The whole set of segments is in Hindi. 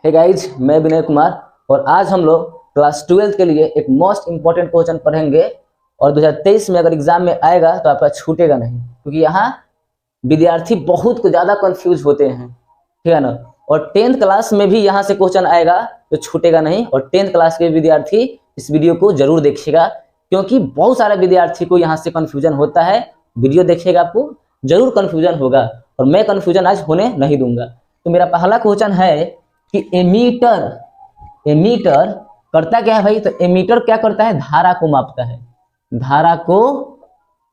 हे गाइज, मैं विनय कुमार और आज हम लोग क्लास 12 के लिए एक मोस्ट इंपॉर्टेंट क्वेश्चन पढ़ेंगे और 2023 में अगर एग्जाम में आएगा तो आपका छूटेगा नहीं, क्योंकि यहाँ विद्यार्थी बहुत ज़्यादा कंफ्यूज होते हैं, ठीक है ना। और 10th क्लास में भी यहाँ से क्वेश्चन आएगा तो छूटेगा नहीं। और 10th क्लास के विद्यार्थी इस वीडियो को जरूर देखिएगा, क्योंकि बहुत सारे विद्यार्थी को यहाँ से कन्फ्यूजन होता है। वीडियो देखिएगा, आपको जरूर कन्फ्यूजन होगा और मैं कन्फ्यूजन आज होने नहीं दूंगा। तो मेरा पहला क्वेश्चन है कि एमीटर करता क्या है भाई। तो एमीटर क्या करता है, धारा को मापता है, धारा को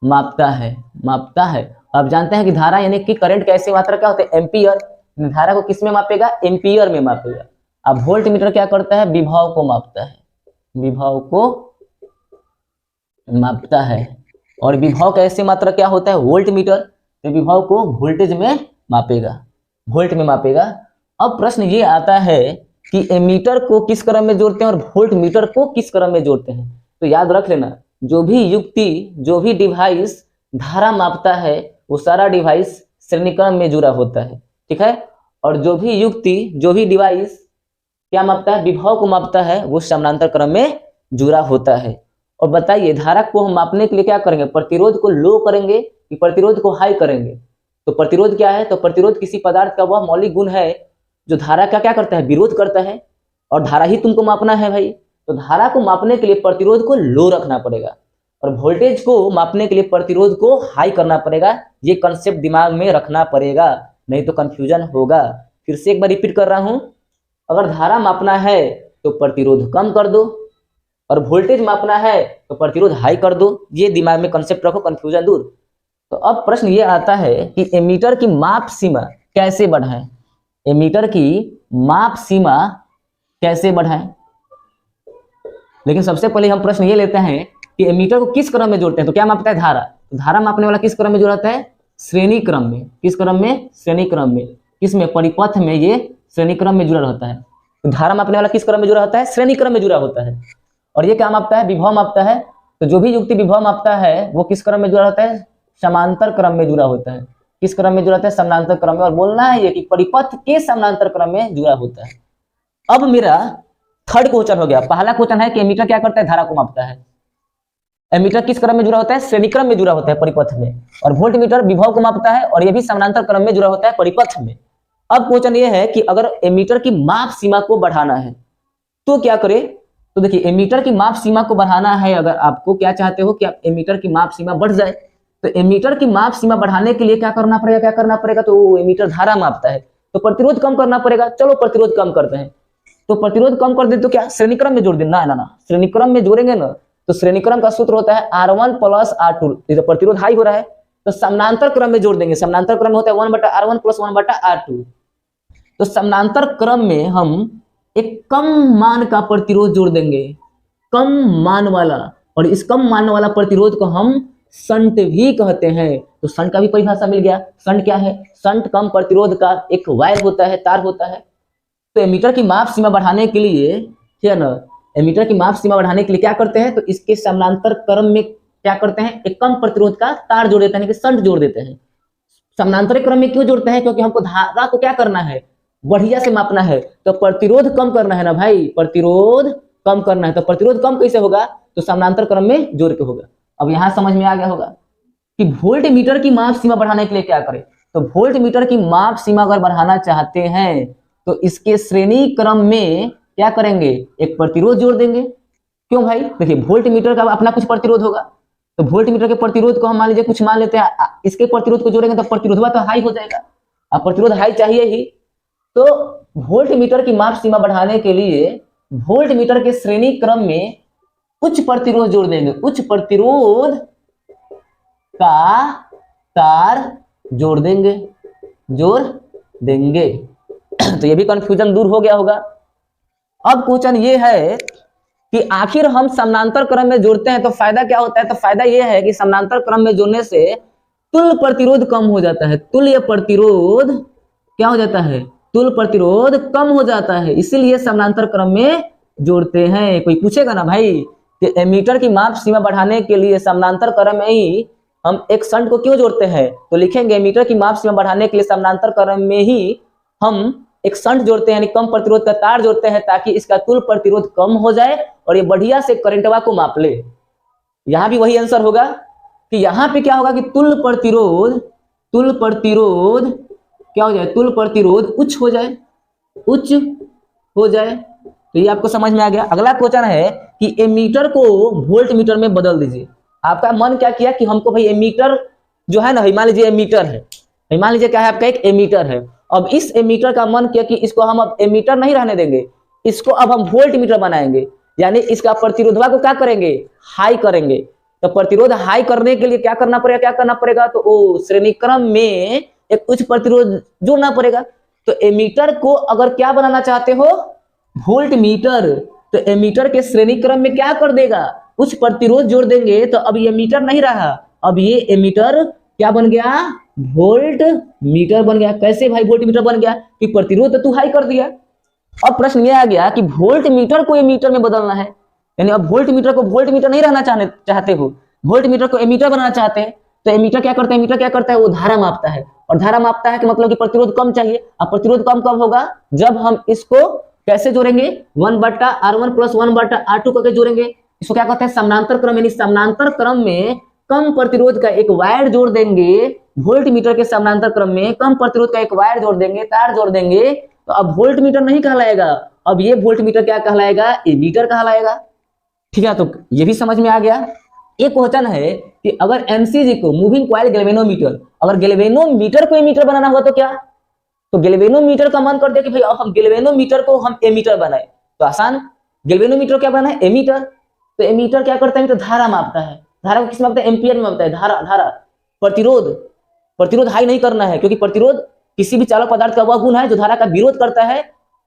मापता है। आप जानते हैं कि धारा यानी कि करंट कैसे मात्रा क्या होता है, एम्पियर। धारा को किस में मापेगा, एम्पियर में मापेगा। अब वोल्ट मीटर क्या करता है, विभव को मापता है, विभव को मापता है। और विभव कैसे मात्रा क्या होता है, वोल्ट मीटर। तो विभव को वोल्टेज में मापेगा, वोल्ट में मापेगा। अब प्रश्न ये आता है कि एमीटर को किस क्रम में जोड़ते हैं और वोल्ट मीटर को किस क्रम में जोड़ते हैं। तो याद रख लेना, जो भी युक्ति, जो भी डिवाइस धारा मापता है वो सारा डिवाइस श्रेणी क्रम में जुड़ा होता है, ठीक है। और जो भी युक्ति, जो भी डिवाइस क्या मापता है, विभव को मापता है, वो समानांतर क्रम में जुड़ा होता है। और बताइए, धारा को हम मापने के लिए क्या करेंगे, प्रतिरोध को लो करेंगे कि प्रतिरोध को हाई करेंगे। तो प्रतिरोध क्या है, तो प्रतिरोध किसी पदार्थ का वह मौलिक गुण है जो धारा का क्या करता है, विरोध करता है। और धारा ही तुमको मापना है भाई, तो धारा को मापने के लिए प्रतिरोध को लो रखना पड़ेगा और वोल्टेज को मापने के लिए प्रतिरोध को हाई करना पड़ेगा। ये कंसेप्ट दिमाग में रखना पड़ेगा, नहीं तो कंफ्यूजन होगा। फिर से एक बार रिपीट कर रहा हूं, अगर धारा मापना है तो प्रतिरोध कम कर दो और वोल्टेज मापना है तो प्रतिरोध हाई कर दो। ये दिमाग में कंसेप्ट रखो, कंफ्यूजन दूर। तो अब प्रश्न ये आता है कि एमीटर की माप सीमा कैसे बढ़ाएं, एमीटर की माप सीमा कैसे बढ़ाएं। लेकिन सबसे पहले हम प्रश्न ये लेते हैं कि एमीटर को किस क्रम में जोड़ते हैं। तो क्या मापता है, धारा। तो धारा मापने वाला किस क्रम में जुड़ा होता है, श्रेणी क्रम में। किस क्रम में, श्रेणी क्रम में। किसमें, परिपथ में ये श्रेणी क्रम में जुड़ा रहता है। तो धारा मापने वाला किस क्रम में जुड़ा होता है, श्रेणी क्रम में जुड़ा होता है। और ये क्या मापता है, विभव मापता है। तो जो भी युक्ति विभव मापता है वो किस क्रम में जुड़ा होता है, समांतर क्रम में जुड़ा होता है। किस क्रम में जुड़ा होता है, समानांतर क्रम में। और बोलना है ये कि परिपथ के समानांतर क्रम में जुड़ा होता है। अब मेरा थर्ड क्वेश्चन हो गया। पहला क्वेश्चन है कि एमीटर क्या करता है, धारा को मापता है। एमीटर किस क्रम में जुड़ा होता है, श्रेणी क्रम में जुड़ा होता है, परिपथ में। और वोल्ट मीटर विभव को मापता है और यह भी समानांतर क्रम में जुड़ा होता है, परिपथ में। अब क्वेश्चन ये है कि अगर एमीटर की माप सीमा को बढ़ाना है तो क्या करे। तो देखिए, एमीटर की माप सीमा को बढ़ाना है, अगर आपको क्या चाहते हो कि आप एमीटर की माप सीमा बढ़ जाए, तो एमीटर की माप सीमा बढ़ाने के लिए क्या करना पड़ेगा, तो एमीटर धारा मापता है तो प्रतिरोध कम करना पड़ेगा। चलो प्रतिरोध कम करते हैं। तो प्रतिरोध कम कर दे तो क्या, श्रेणी क्रम में जोड़ देना, ना श्रेणी क्रम में जोड़ेंगे ना। तो श्रेणी क्रम का सूत्र होता है R1 + R2। तो प्रतिरोध हाई हो रहा है तो समानांतर क्रम में जोड़ देंगे। समानांतर क्रम में होता है 1/R1 + 1/R2। तो समानांतर क्रम में हम एक कम मान का प्रतिरोध जोड़ देंगे, कम मान वाला। और इस कम मान वाला प्रतिरोध को हम शंट भी कहते हैं। तो शंट का भी परिभाषा मिल गया। शंट क्या है, शंट कम प्रतिरोध का एक वायर होता है, तार होता है। तो एमीटर की माप सीमा बढ़ाने के लिए, ठीक है ना, एमीटर की माप सीमा बढ़ाने के लिए क्या करते हैं, तो इसके समानांतर क्रम में क्या करते हैं, एक कम प्रतिरोध का तार जोड़ देते हैं, कि शंट जोड़ देते हैं। समानांतर क्रम में क्यों जोड़ते हैं, क्योंकि हमको धारा को क्या करना है, बढ़िया से मापना है। तो प्रतिरोध कम करना है ना भाई, प्रतिरोध कम करना है। तो प्रतिरोध कम कैसे होगा, तो समानांतर क्रम में जोड़ के होगा। अब यहां समझ में आ गया होगा कि वोल्ट मीटर की माप सीमा बढ़ाने के लिए क्या करें। तो वोल्ट मीटर की माप सीमा अगर बढ़ाना चाहते हैं तो इसके श्रेणी क्रम में क्या करेंगे, एक प्रतिरोध जोड़ देंगे। क्यों भाई, देखिए वोल्ट मीटर का अपना कुछ प्रतिरोध होगा। तो वोल्ट मीटर के प्रतिरोध को हम मान लीजिए कुछ मान लेते हैं, इसके प्रतिरोध को जोड़ेंगे तो प्रतिरोध तो हाई हो जाएगा। अब प्रतिरोध हाई चाहिए ही, तो वोल्ट मीटर की माप सीमा बढ़ाने के लिए वोल्ट मीटर के श्रेणी क्रम में उच्च प्रतिरोध जोड़ देंगे, उच्च प्रतिरोध का तार जोड़ देंगे। तो ये भी कंफ्यूजन दूर हो गया होगा। अब क्वेश्चन ये है कि आखिर हम समानांतर क्रम में जोड़ते हैं तो फायदा क्या होता है। तो फायदा ये है कि समानांतर क्रम में जोड़ने से तुल्य प्रतिरोध कम हो जाता है। तुल्य प्रतिरोध क्या हो जाता है, तुल्य प्रतिरोध कम हो जाता है, इसीलिए समानांतर क्रम में जोड़ते हैं। कोई पूछेगा ना भाई कि एमीटर की माप सीमा बढ़ाने के लिए समानांतर क्रम में ही हम एक शंट को क्यों जोड़ते हैं, तो लिखेंगे एमीटर की माप सीमा बढ़ाने के लिए समानांतर क्रम में ही हम एक शंट जोड़ते हैं, यानी कम प्रतिरोध का तार जोड़ते हैं, ताकि इसका तुल प्रतिरोध कम हो जाए और ये बढ़िया से करंटवा को माप ले। यहां भी वही आंसर होगा कि यहां पे क्या होगा कि तुल प्रतिरोध क्या हो जाए, तुल प्रतिरोध उच्च हो जाए, उच्च हो जाए। तो ये आपको समझ में आ गया। अगला क्वेश्चन है कि एमीटर को वोल्ट मीटर में बदल दीजिए। आपका मन क्या किया कि हमको भाई एमीटर जो है ना, मान लीजिए एमीटर है, मान लीजिए क्या है आपका, एक एमीटर है। अब इस एमीटर का मन किया कि इसको हम अब एमीटर नहीं रहने देंगे, इसको अब हम वोल्ट मीटर बनाएंगे, यानी इसका प्रतिरोधवा को क्या करेंगे, हाई करेंगे। तो प्रतिरोध हाई करने के लिए क्या करना पड़ेगा, तो वो श्रेणी क्रम में एक उच्च प्रतिरोध जोड़ना पड़ेगा। तो एमीटर को अगर क्या बनाना चाहते हो, वोल्ट मीटर, तो एमीटर के श्रेणी क्रम में क्या कर देगा, उच्च प्रतिरोध जोड़ देंगे। तो अब ये मीटर नहीं रहा, अब ये एमीटर क्या बन गया, वोल्ट मीटर बन गया। कैसे भाई वोल्ट मीटर बन गया, कि प्रतिरोध तो तू हाई कर दिया। अब प्रश्न ये आ गया कि वोल्ट मीटर को एमीटर में बदलना है, यानी अब वोल्ट मीटर को वोल्ट मीटर नहीं रहना चाहते हो, वोल्ट मीटर को एमीटर बनाना चाहते हैं। तो एमीटर क्या करता है, एमीटर क्या करता है, वो धारा मापता है, और धारा मापता है कि मतलब कि प्रतिरोध कम चाहिए। अब प्रतिरोध कम कब होगा, जब हम इसको कैसे जोड़ेंगे, 1/R1 + 1/R2 करके जोड़ेंगे। इसको क्या कहते हैं, समानांतर क्रम, यानी समानांतर क्रम में कम प्रतिरोध का एक वायर जोड़ देंगे। वोल्ट मीटर के समानांतर क्रम में कम प्रतिरोध का एक वायर जोड़ देंगे, तार जोड़ देंगे। तो अब वोल्ट मीटर नहीं कहलाएगा, अब ये वोल्ट मीटर क्या कहलाएगा, एमीटर कहलाएगा। ठीक है, तो ये भी समझ में आ गया। एक क्वेश्चन है कि अगर एमसीजी को, मूविंग कॉइल गैल्वेनोमीटर, अगर गैल्वेनोमीटर को एमीटर बनाना हुआ तो क्या, तो गैल्वेनोमीटर का मन कर दिया कि भाई अब हम गैल्वेनोमीटर को हम एमीटर बनाए, तो आसान, गैल्वेनोमीटर क्या बना है, एमीटर। तो एमीटर क्या करता है, तो धारा मापता है। धारा को किस में मापता है, एम्पियर में मापता है। धारा प्रतिरोध हाई नहीं करना है, क्योंकि प्रतिरोध किसी भी चालक पदार्थ का वह गुण है जो धारा का विरोध करता है।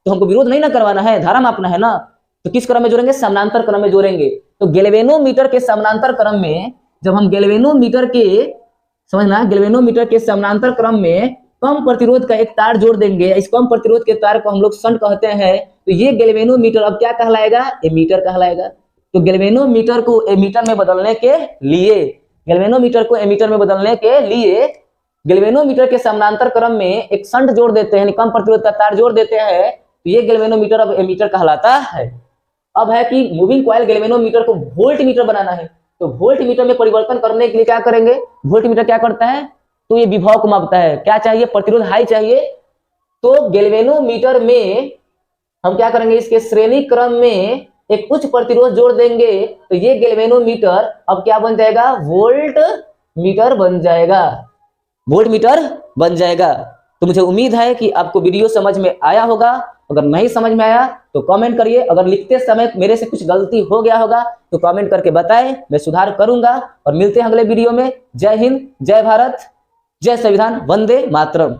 तो हमको विरोध नहीं ना करवाना है, धारा मापना है ना। तो किस क्रम में जोड़ेंगे, समानांतर क्रम में जोड़ेंगे। तो गैल्वेनोमीटर के समानांतर क्रम में, जब हम गैल्वेनोमीटर के, समझना, गैल्वेनोमीटर के समानांतर क्रम में कम प्रतिरोध का एक तार जोड़ देंगे, इस कम प्रतिरोध के तार को हम लोग शंट कहते हैं। तो ये गैल्वेनोमीटर अब क्या कहलाएगा, एमीटर कहलाएगा। तो गैल्वेनोमीटर को एमीटर में बदलने के लिए, गैल्वेनोमीटर के समानांतर क्रम में एक शंट जोड़ देते हैं, कम प्रतिरोध का तार जोड़ देते हैं। तो ये गैल्वेनोमीटर अब एमीटर कहलाता है। अब है कि मूविंग कॉइल गैल्वेनोमीटर को वोल्ट मीटर बनाना है। तो वोल्ट मीटर में परिवर्तन करने के लिए क्या करेंगे, वोल्ट मीटर क्या करता है, तो ये विभव को मापता है। क्या चाहिए, प्रतिरोध हाई चाहिए। तो गैल्वेनोमीटर में हम क्या करेंगे, इसके श्रेणी क्रम में एक उच्च प्रतिरोध जोड़ देंगे। तो ये गैल्वेनोमीटर अब क्या बन जाएगा, वोल्ट मीटर बन जाएगा, वोल्ट मीटर बन जाएगा। तो मुझे उम्मीद है कि आपको वीडियो समझ में आया होगा। अगर नहीं समझ में आया तो कमेंट करिए। अगर लिखते समय मेरे से कुछ गलती हो गया होगा तो कमेंट करके बताएं, मैं सुधार करूंगा। और मिलते हैं अगले वीडियो में। जय हिंद, जय भारत, जय संविधान, वंदे मातरम।